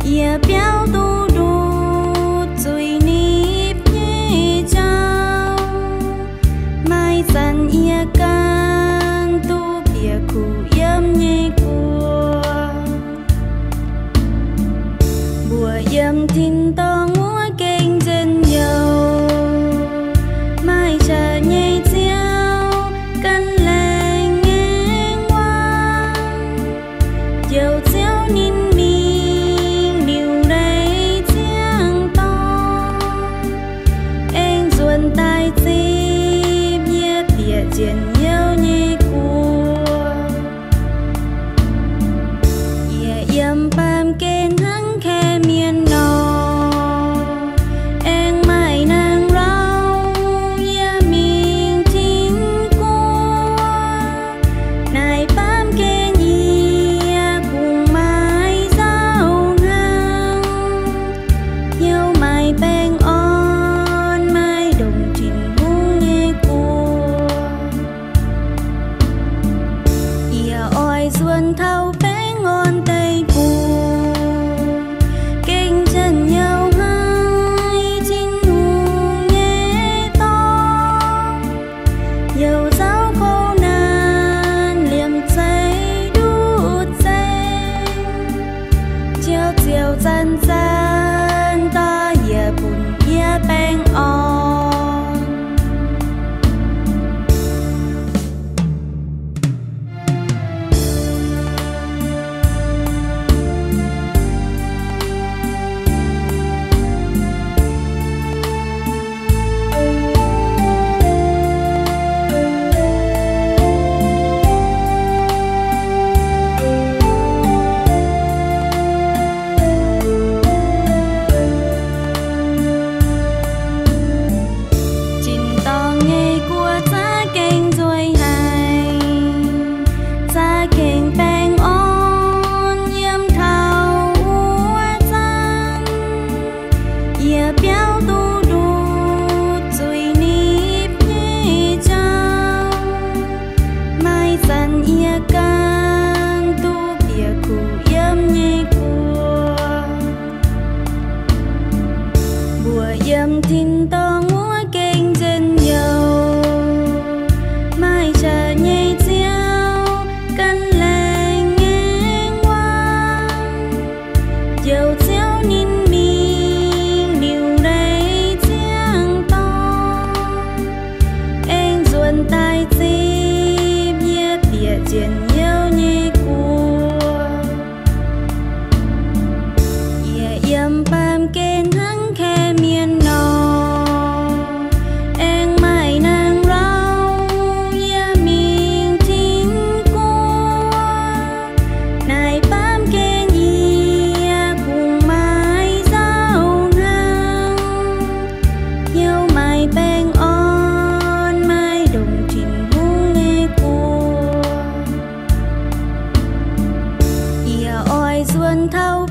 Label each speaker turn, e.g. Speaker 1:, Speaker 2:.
Speaker 1: 也表都đủ最你别找，mai dần也càng tu别苦yếm nhẹ qua bùa yếm tin to ngúa kênh chân dầu mai chờ nhẹ chiếu căn lành ngang qua dầu chiếu nín mình điều đấy tiếng to anh ruồn tai tim nhé bịa chuyện yêu nhé cua yếm bám kênh hăng khe miền nọ anh mãi nàng rau mình chính qua này bám kênh cùng mãi giao ngang yêu mãi beng on mãi đồng trình hung nhé cua oi ruồn thâu bé ngon tây cù kênh chân nhau hai chính hùng nhé to dầu giáo khô nan liềm cháy đút xanh chiều chiều chân chân ta ye bùn ye beng on Trình to nghe của giá kênh rồi hay giá kênh beng on yếm thao úa chân ye béo tu đủ rồi nếp nhẹ trao mai dần ye càng tu bịa cụ yếm nhẹ cua bùa yếm tin to ngúa kênh chân dầu mai chờ nhẹ chiếu căn lành ngang qua dầu chiếu nín mình điều đấy tiếng to anh ruồn tai tim nhé bịa chuyện yêu nhé cua yếm bám kênh hăng khe miền nọ anh mãi nàng rau mình chính qua này bám kênh cùng mãi giao ngang yêu mãi beng on mãi đồng trình hung nhé cua oi ruồn thâu